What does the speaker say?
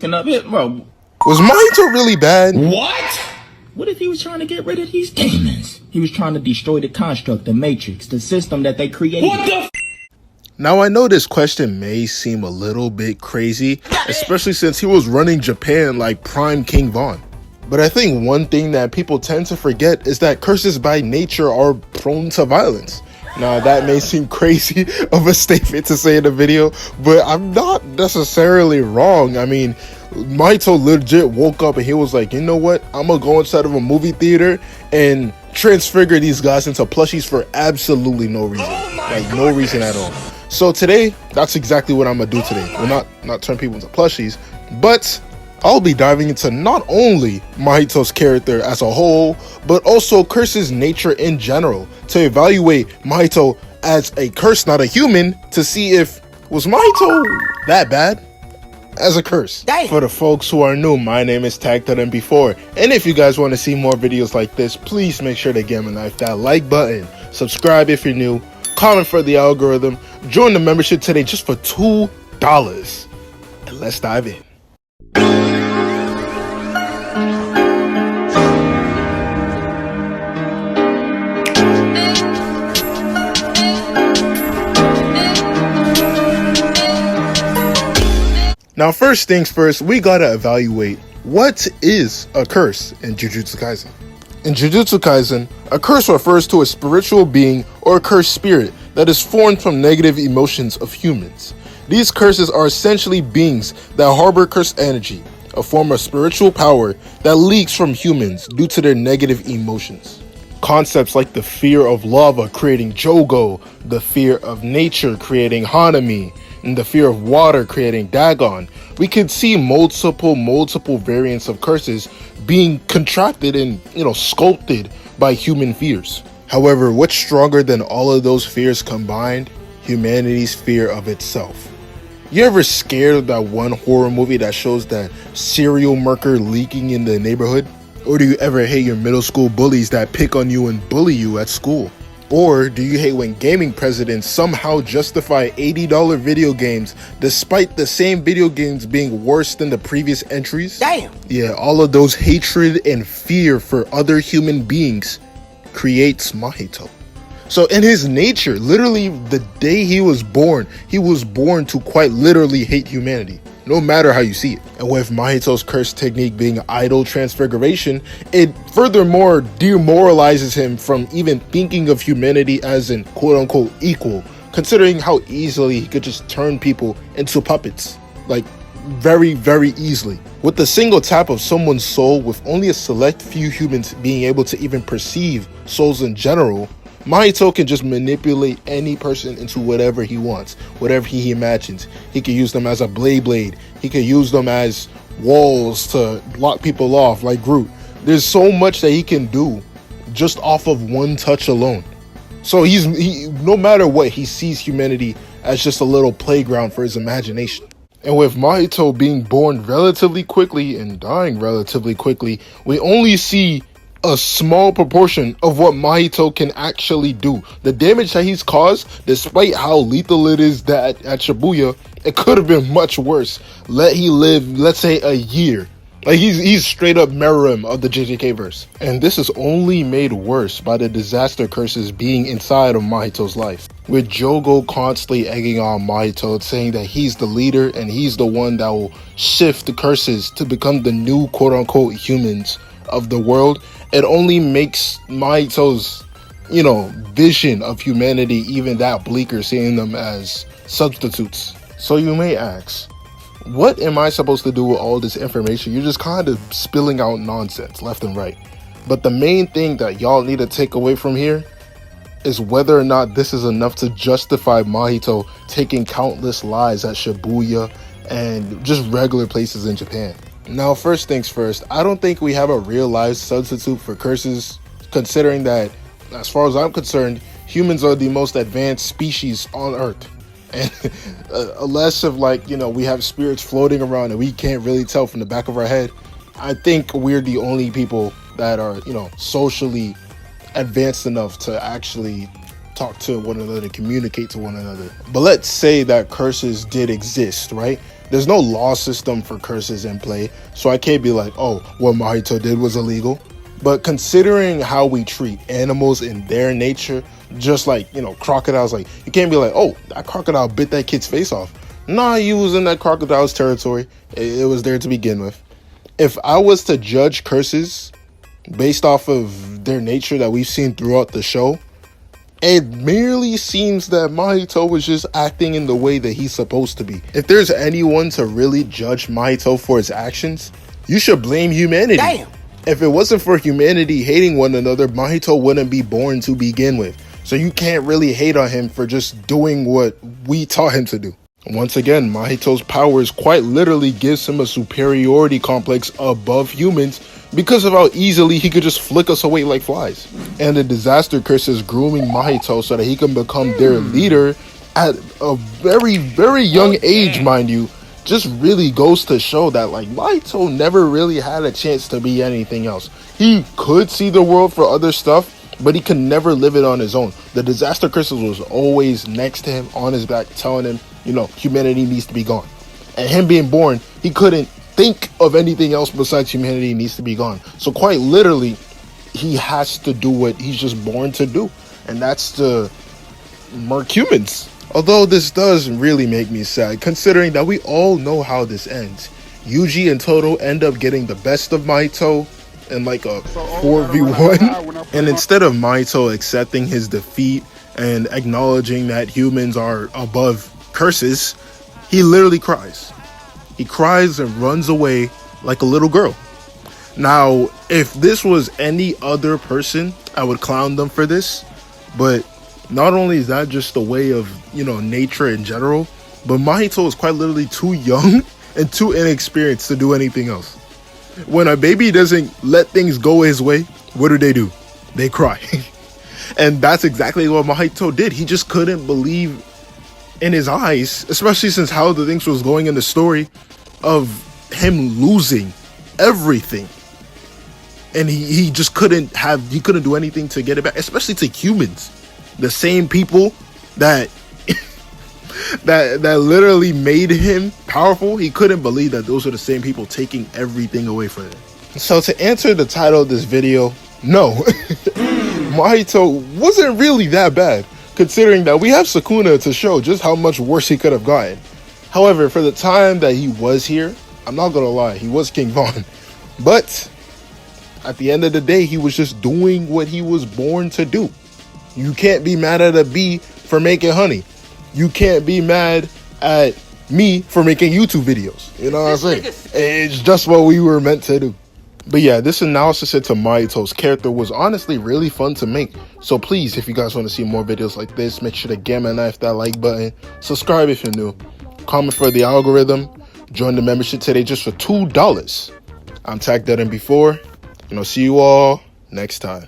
Up it, bro. Was Mahito really bad? What? What if he was trying to get rid of these demons? He was trying to destroy the construct, the matrix, the system that they created. What the f? Now I know this question may seem a little bit crazy, especially since he was running Japan like prime King Von. But I think one thing that people tend to forget is that curses by nature are prone to violence. Now that may seem crazy of a statement to say in the video, but I'm not necessarily wrong. I mean, Mahito legit woke up and he was like, you know what? I'm gonna go inside of a movie theater and transfigure these guys into plushies for absolutely no reason. Like no reason at all. So today, that's exactly what I'm gonna do today. Well, not turn people into plushies, but I'll be diving into not only Mahito's character as a whole, but also curse's nature in general, to evaluate Mahito as a curse, not a human, to see if was Mahito that bad as a curse. Dang. For the folks who are new, my name is Tagged Than Before, and if you guys want to see more videos like this, please make sure to give me that like button, subscribe if you're new, comment for the algorithm, join the membership today just for $2, and let's dive in. Now, first things first, we gotta evaluate what is a curse in Jujutsu Kaisen. In Jujutsu Kaisen, a curse refers to a spiritual being or a cursed spirit that is formed from negative emotions of humans. These curses are essentially beings that harbor cursed energy, a form of spiritual power that leaks from humans due to their negative emotions. Concepts like the fear of lava creating Jogo, the fear of nature creating Hanami, and the fear of water creating Dagon. We can see multiple variants of curses being contracted and, sculpted by human fears. However, what's stronger than all of those fears combined? Humanity's fear of itself. You ever scared of that one horror movie that shows that serial murder leaking in the neighborhood? Or do you ever hate your middle school bullies that pick on you and bully you at school? Or do you hate when gaming presidents somehow justify $80 video games despite the same video games being worse than the previous entries? Damn! Yeah, all of those hatred and fear for other human beings creates Mahito. So in his nature, literally the day he was born to quite literally hate humanity, no matter how you see it. And with Mahito's curse technique being idol transfiguration, it furthermore demoralizes him from even thinking of humanity as an quote-unquote equal, considering how easily he could just turn people into puppets. Like, very, very easily. With the single tap of someone's soul, with only a select few humans being able to even perceive souls in general, Mahito can just manipulate any person into whatever he wants, whatever he imagines. He could use them as a blade. He could use them as walls to block people off like Groot. There's so much that he can do just off of one touch alone. So no matter what, he sees humanity as just a little playground for his imagination. And with Mahito being born relatively quickly and dying relatively quickly, we only see a small proportion of what Mahito can actually do. The damage that he's caused, despite how lethal it is that at Shibuya, it could have been much worse. Let he live, let's say, a year. Like he's straight up Meruem of the JJK verse. And this is only made worse by the disaster curses being inside of Mahito's life, with Jogo constantly egging on Mahito, saying that he's the leader and he's the one that will shift the curses to become the new quote-unquote humans of the world. It only makes Mahito's, vision of humanity even that bleaker, seeing them as substitutes. So you may ask, what am I supposed to do with all this information? You're just kind of spilling out nonsense left and right. But the main thing that y'all need to take away from here is whether or not this is enough to justify Mahito taking countless lives at Shibuya and just regular places in Japan. Now, first things first, I don't think we have a real life substitute for curses, considering that, as far as I'm concerned, humans are the most advanced species on Earth. And unless of we have spirits floating around and we can't really tell from the back of our head, I think we're the only people that are, socially advanced enough to actually talk to one another, communicate to one another. But let's say that curses did exist, right? There's no law system for curses in play, so I can't be like, oh, what Mahito did was illegal. But considering how we treat animals in their nature, just like, you know, crocodiles, like, you can't be like, oh, that crocodile bit that kid's face off. Nah, you was in that crocodile's territory. It was there to begin with. If I was to judge curses based off of their nature that we've seen throughout the show, it merely seems that Mahito was just acting in the way that he's supposed to be. If there's anyone to really judge Mahito for his actions, you should blame humanity. Damn. If it wasn't for humanity hating one another, Mahito wouldn't be born to begin with. So you can't really hate on him for just doing what we taught him to do. Once again, Mahito's powers quite literally gives him a superiority complex above humans because of how easily he could just flick us away like flies. And the disaster curse is grooming Mahito so that he can become their leader at a very, very young age, mind you. Just really goes to show that, like, Mahito never really had a chance to be anything else. He could see the world for other stuff, but he could never live it on his own. The disaster curse was always next to him, on his back, telling him, you know, humanity needs to be gone. And him being born, he couldn't think of anything else besides humanity needs to be gone. So quite literally, he has to do what he's just born to do, and that's to murk humans. Although this does really make me sad, considering that we all know how this ends. YUJI and TODO end up getting the best of Mahito in like a 4v1, and instead of Mahito accepting his defeat and acknowledging that humans are above curses, he literally cries. He cries and runs away like a little girl. Now, if this was any other person, I would clown them for this, but not only is that just the way of, you know, nature in general, but Mahito is quite literally too young and too inexperienced to do anything else. When a baby doesn't let things go his way, what do? They cry. And that's exactly what Mahito did. He just couldn't believe in his eyes, especially since how the things was going in the story of him losing everything. And he just couldn't do anything to get it back, especially to humans. The same people that that literally made him powerful. He couldn't believe that those are the same people taking everything away from him. So to answer the title of this video, no, Mahito wasn't really that bad, considering that we have Sukuna to show just how much worse he could have gotten. However, for the time that he was here, I'm not gonna lie, he was King Von. But at the end of the day, he was just doing what he was born to do. You can't be mad at a bee for making honey. You can't be mad at me for making YouTube videos. You know what I'm saying? It's just what we were meant to do. But yeah, this analysis into Mahito's character was honestly really fun to make. So please, if you guys want to see more videos like this, make sure to gamma knife that like button. Subscribe if you're new. Comment for the algorithm. Join the membership today just for $2. I'm tagged that in before. And I'll see you all next time.